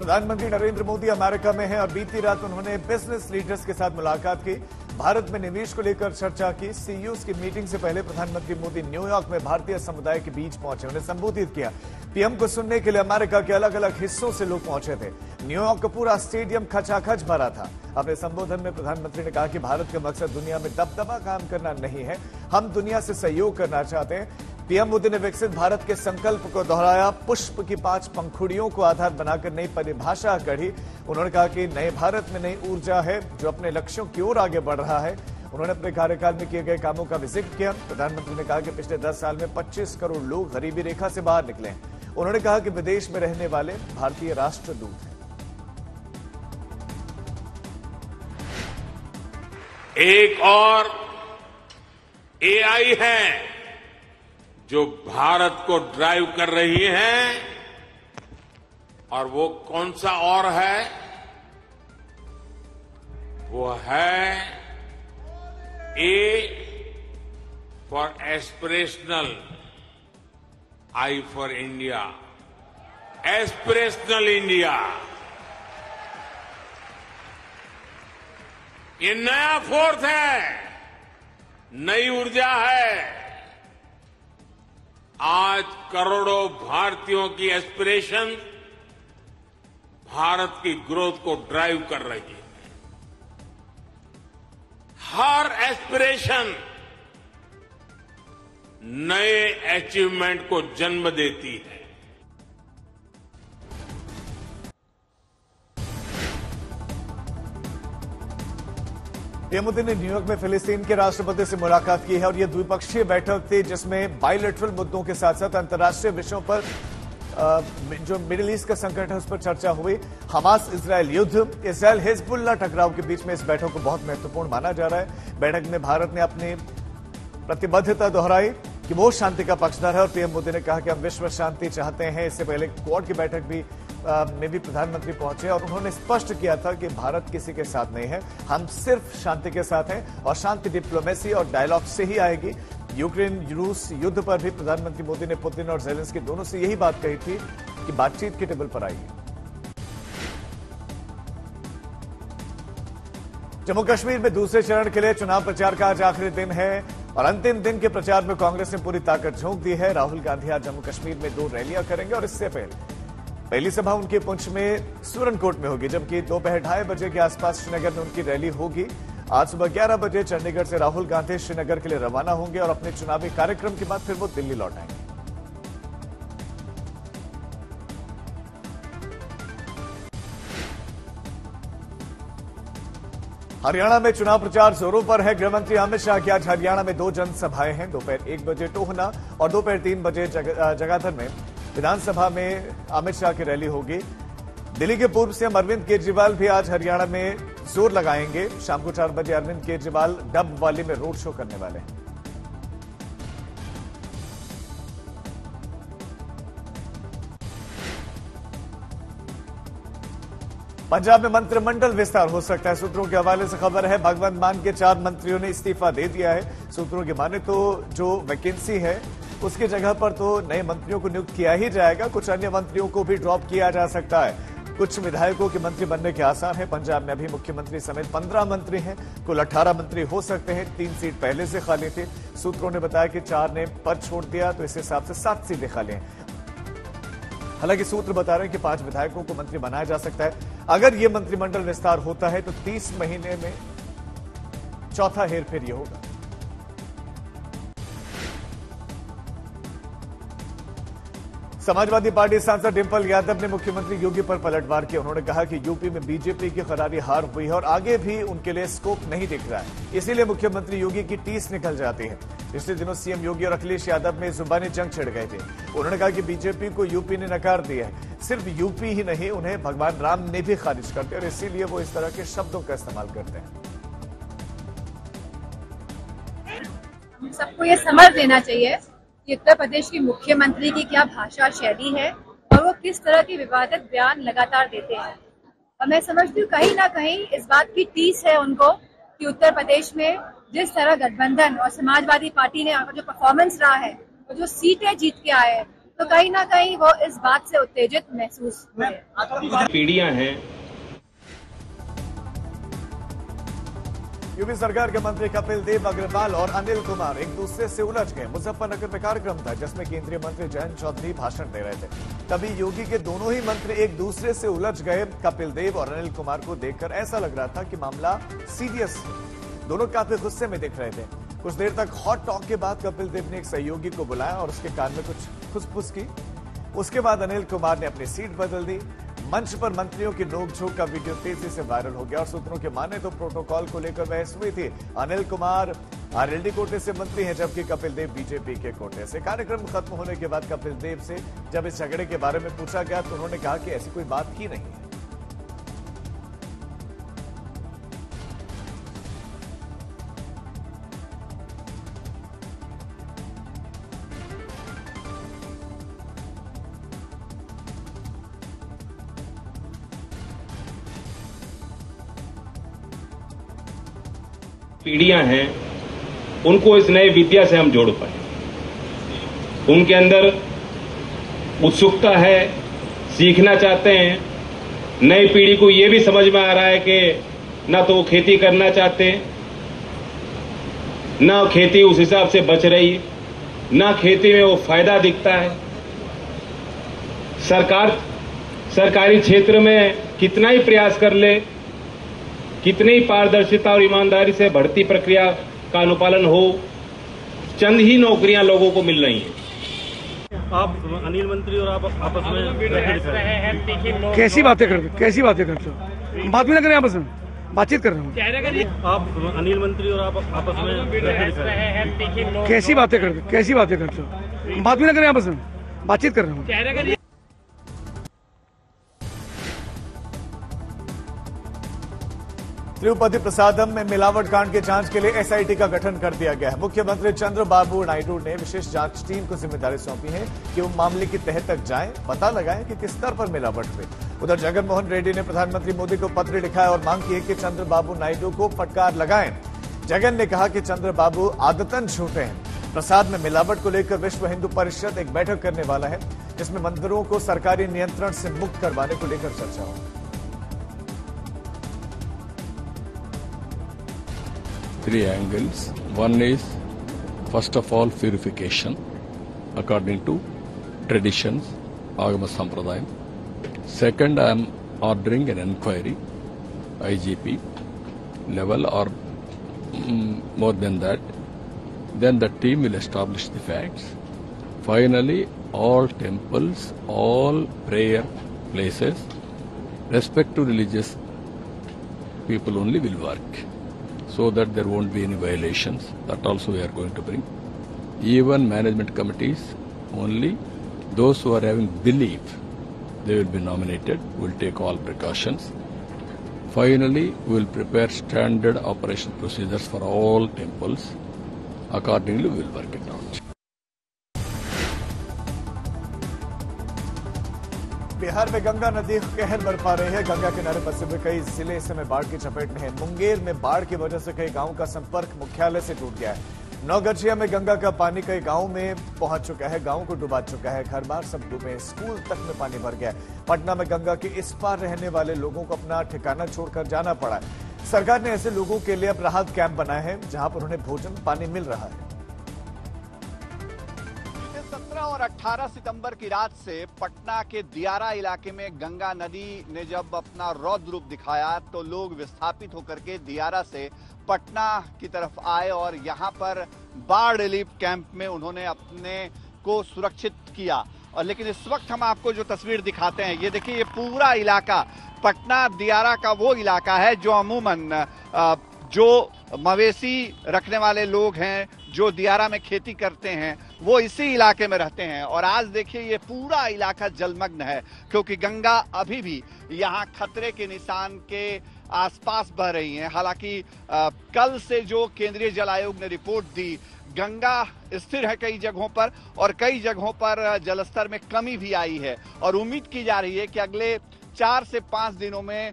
प्रधानमंत्री नरेंद्र मोदी अमेरिका में हैं और बीती रात उन्होंने बिजनेस लीडर्स के साथ मुलाकात की। भारत में निवेश को लेकर चर्चा की। सीईओज की मीटिंग से पहले प्रधानमंत्री मोदी न्यूयॉर्क में भारतीय समुदाय के बीच पहुंचे, उन्हें संबोधित किया। पीएम को सुनने के लिए अमेरिका के अलग अलग हिस्सों से लोग पहुंचे थे। न्यूयॉर्क का पूरा स्टेडियम खचाखच भरा था। अपने संबोधन में प्रधानमंत्री ने कहा कि भारत का मकसद दुनिया में दबदबा काम करना नहीं है, हम दुनिया से सहयोग करना चाहते हैं। पीएम मोदी ने विकसित भारत के संकल्प को दोहराया। पुष्प की 5 पंखुड़ियों को आधार बनाकर नई परिभाषा गढ़ी। उन्होंने कहा कि नए भारत में नई ऊर्जा है जो अपने लक्ष्यों की ओर आगे बढ़ रहा है। उन्होंने अपने कार्यकाल में किए गए कामों का भी जिक्र किया। प्रधानमंत्री ने कहा कि पिछले 10 साल में 25 करोड़ लोग गरीबी रेखा से बाहर निकले हैं। उन्होंने कहा कि विदेश में रहने वाले भारतीय राष्ट्रदूत हैं। एक और एआई है जो भारत को ड्राइव कर रही है, और वो कौन सा और है? वो है A for aspirational, I for India, aspirational India. ये नया फोर्स है, नई ऊर्जा है। आज करोड़ों भारतीयों की एस्पिरेशन भारत की ग्रोथ को ड्राइव कर रही है। हर एस्पिरेशन नए अचीवमेंट को जन्म देती है। पीएम मोदी ने न्यूयॉर्क में फिलिस्तीन के राष्ट्रपति से मुलाकात की है और यह द्विपक्षीय बैठक थी जिसमें बायलैटरल मुद्दों के साथ साथ अंतर्राष्ट्रीय विषयों पर जो मिडिल ईस्ट का संकट है उस पर चर्चा हुई। हमास इजरायल युद्ध, इजरायल हिजबुल्लाह टकराव के बीच में इस बैठक को बहुत महत्वपूर्ण माना जा रहा है। बैठक में भारत ने अपनी प्रतिबद्धता दोहराई कि वो शांति का पक्षधर है और पीएम मोदी ने कहा कि हम विश्व शांति चाहते हैं। इससे पहले क्वाड की बैठक में भी प्रधानमंत्री पहुंचे और उन्होंने स्पष्ट किया था कि भारत किसी के साथ नहीं है, हम सिर्फ शांति के साथ हैं और शांति डिप्लोमेसी और डायलॉग से ही आएगी। यूक्रेन रूस युद्ध पर भी प्रधानमंत्री मोदी ने पुतिन और ज़ेलेंस्की दोनों से यही बात कही थी कि बातचीत के टेबल पर आइए। जम्मू कश्मीर में दूसरे चरण के लिए चुनाव प्रचार का आज आखिरी दिन है और अंतिम दिन के प्रचार में कांग्रेस ने पूरी ताकत झोंक दी है। राहुल गांधी आज जम्मू कश्मीर में 2 रैलियां करेंगे और इससे पहली सभा उनके पुंछ में सुरनकोट में होगी, जबकि दोपहर 2:30 बजे के आसपास श्रीनगर में उनकी रैली होगी। आज सुबह 11 बजे चंडीगढ़ से राहुल गांधी श्रीनगर के लिए रवाना होंगे और अपने चुनावी कार्यक्रम के बाद फिर वो दिल्ली लौट आएंगे। हरियाणा में चुनाव प्रचार जोरों पर है। गृहमंत्री अमित शाह की आज हरियाणा में 2 जनसभाएं हैं। दोपहर 1 बजे टोहना और दोपहर 3 बजे जगाधर में विधानसभा में अमित शाह की रैली होगी। दिल्ली के पूर्व सीएम अरविंद केजरीवाल भी आज हरियाणा में जोर लगाएंगे। शाम को 4 बजे अरविंद केजरीवाल डबवाली में रोड शो करने वाले हैं। पंजाब में मंत्रिमंडल विस्तार हो सकता है। सूत्रों के हवाले से खबर है भगवंत मान के 4 मंत्रियों ने इस्तीफा दे दिया है। सूत्रों की माने तो जो वैकेंसी है उसकी जगह पर तो नए मंत्रियों को नियुक्त किया ही जाएगा। कुछ अन्य मंत्रियों को भी ड्रॉप किया जा सकता है। कुछ विधायकों के मंत्री बनने के आसार है। पंजाब में अभी मुख्यमंत्री समेत 15 मंत्री हैं। कुल 18 मंत्री हो सकते हैं। 3 सीट पहले से खाली थी। सूत्रों ने बताया कि 4 ने पद छोड़ दिया तो इस हिसाब से 7 सीटें खाली हैं। हालांकि सूत्र बता रहे हैं कि 5 विधायकों को मंत्री बनाया जा सकता है। अगर यह मंत्रिमंडल विस्तार होता है तो 30 महीने में चौथा हेरफेर यह होगा। समाजवादी पार्टी सांसद डिंपल यादव ने मुख्यमंत्री योगी पर पलटवार किया। उन्होंने कहा कि यूपी में बीजेपी की करारी हार हुई है और आगे भी उनके लिए स्कोप नहीं दिख रहा है, इसीलिए मुख्यमंत्री योगी की टीस निकल जाती है। पिछले दिनों सीएम योगी और अखिलेश यादव में जुबानी जंग छिड़ गए थे। उन्होंने कहा कि बीजेपी को यूपी ने नकार दिया है। सिर्फ यूपी ही नहीं, उन्हें भगवान राम ने भी खारिज कर दिया और इसीलिए वो इस तरह के शब्दों का इस्तेमाल करते हैं। सबको ये समझ लेना चाहिए कि उत्तर प्रदेश की मुख्यमंत्री की क्या भाषा शैली है और वो किस तरह के विवादित बयान लगातार देते हैं। और मैं समझती हूँ कहीं ना कहीं इस बात की टीस है उनको कि उत्तर प्रदेश में जिस तरह गठबंधन और समाजवादी पार्टी ने जो परफॉर्मेंस रहा है और जो सीटें जीत के आए हैं तो कहीं ना कहीं वो इस बात से उत्तेजित महसूस हुए। पीढ़ियां हैं। यूपी सरकार के मंत्री कपिल देव अग्रवाल और अनिल कुमार एक दूसरे से उलझ गए। मुजफ्फरनगर में कार्यक्रम था जिसमें केंद्रीय मंत्री जयंत चौधरी भाषण दे रहे थे। तभी योगी के दोनों ही मंत्री एक दूसरे से उलझ गए। कपिल देव और अनिल कुमार को देखकर ऐसा लग रहा था कि मामला सीरियस है। दोनों काफी गुस्से में दिख रहे थे। कुछ देर तक हॉट टॉक के बाद कपिल देव ने एक सहयोगी को बुलाया और उसके कान में कुछ फुसफुस की। उसके बाद अनिल कुमार ने अपनी सीट बदल दी। मंच पर मंत्रियों की नोकझोंक का वीडियो तेजी से वायरल हो गया और सूत्रों के माने तो प्रोटोकॉल को लेकर बहस हुई थी। अनिल कुमार आरएलडी कोटे से मंत्री हैं जबकि कपिल देव बीजेपी के कोटे से। कार्यक्रम खत्म होने के बाद कपिल देव से जब इस झगड़े के बारे में पूछा गया तो उन्होंने कहा कि ऐसी कोई बात ही नहीं है। पीढ़ियां हैं, उनको इस नए विद्या से हम जोड़ पाए। उनके अंदर उत्सुकता है, सीखना चाहते हैं। नई पीढ़ी को यह भी समझ में आ रहा है कि ना तो वो खेती करना चाहते, ना खेती उस हिसाब से बच रही, ना खेती में वो फायदा दिखता है। सरकारी क्षेत्र में कितना ही प्रयास कर ले, कितनी ही पारदर्शिता और ईमानदारी से भर्ती प्रक्रिया का अनुपालन हो, चंद ही नौकरियां लोगों को मिल रही हैं। आप अनिल मंत्री और आप आपस में कैसी बातें करते हो? बात भी ना करें, आपस में बातचीत कर रहे हो। आप अनिल मंत्री और आप आपस में कैसी बातें करते हो? बात भी ना करें, आपस में बातचीत कर रहे हो। तिरुपति प्रसादम में मिलावट कांड की जांच के लिए एसआईटी का गठन कर दिया गया है। मुख्यमंत्री चंद्रबाबू नायडू ने विशेष जांच टीम को जिम्मेदारी सौंपी है कि वो मामले की तह तक जाएं, पता लगाएं कि किस स्तर पर मिलावट हुई। उधर जगनमोहन रेड्डी ने प्रधानमंत्री मोदी को पत्र लिखा है और मांग की है कि चंद्रबाबू नायडू को फटकार लगाएं। जगन ने कहा कि चंद्रबाबू आदतन झूठे हैं। प्रसाद में मिलावट को लेकर विश्व हिंदू परिषद एक बैठक करने वाला है जिसमें मंदिरों को सरकारी नियंत्रण से मुक्त करवाने को लेकर चर्चा होगी। 3 angles. One is, first of all, purification according to traditions, Agama Sampradayam. Second, I am ordering an inquiry, IGP level or more than that. Then the team will establish the facts. Finally, all temples, all prayer places, respect to religious people only will work, so that there won't be any violations. That also we are going to bring. Even management committees, only those who are having belief, they will be nominated. We'll take all precautions. Finally, we will prepare standard operation procedures for all temples. Accordingly, we will work it out. Bihar में गंगा नदी कहर बरपा रही है। गंगा किनारे बसे हुए कई जिले इस समय बाढ़ की चपेट में हैं। मुंगेर में बाढ़ की वजह से कई गांवों का संपर्क मुख्यालय से टूट गया है। नौगछिया में गंगा का पानी कई गांवों में पहुंच चुका है, गांवों को डुबा चुका है। घर बार सब डूबे, स्कूल तक में पानी भर गया है। पटना में गंगा के इस पार रहने वाले लोगों को अपना ठिकाना छोड़कर जाना पड़ा है। सरकार ने ऐसे लोगों के लिए अब राहत कैंप बनाए हैं जहां पर उन्हें भोजन पानी मिल रहा है। 17 और 18 सितंबर की रात से पटना के दियारा इलाके में गंगा नदी ने जब अपना रौद्र रूप दिखाया तो लोग विस्थापित होकर के दियारा से पटना की तरफ आए और यहां पर बाढ़ रिलीफ कैंप में उन्होंने अपने को सुरक्षित किया। और लेकिन इस वक्त हम आपको जो तस्वीर दिखाते हैं, ये देखिए, ये पूरा इलाका पटना दियारा का वो इलाका है जो अमूमन जो मवेशी रखने वाले लोग हैं, जो दियारा में खेती करते हैं, वो इसी इलाके में रहते हैं। और आज देखिए ये पूरा इलाका जलमग्न है क्योंकि गंगा अभी भी यहाँ खतरे के निशान के आसपास बह रही है। हालांकि कल से जो केंद्रीय जल आयोग ने रिपोर्ट दी, गंगा स्थिर है कई जगहों पर और कई जगहों पर जलस्तर में कमी भी आई है और उम्मीद की जा रही है कि अगले 4 से 5 दिनों में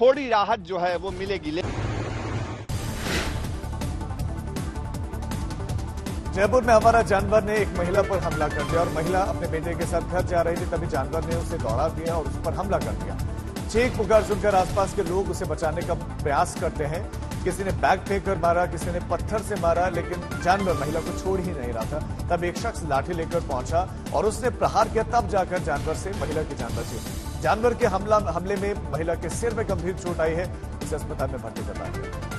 थोड़ी राहत जो है वो मिलेगी। जयपुर में हमारा जानवर ने एक महिला पर हमला कर दिया और महिला अपने बेटे के साथ घर जा रही थी, तभी जानवर ने उसे दौड़ा दिया और उस पर हमला कर दिया। चीख पुकार सुनकर आसपास के लोग उसे बचाने का प्रयास करते हैं। किसी ने बैग फेंक कर मारा, किसी ने पत्थर से मारा, लेकिन जानवर महिला को छोड़ ही नहीं रहा था। तब एक शख्स लाठी लेकर पहुंचा और उसने प्रहार किया, तब जाकर जानवर से महिला की जान बची। जानवर के हमले में महिला के सिर में गंभीर चोट आई है, इसे अस्पताल में भर्ती करवाया गया।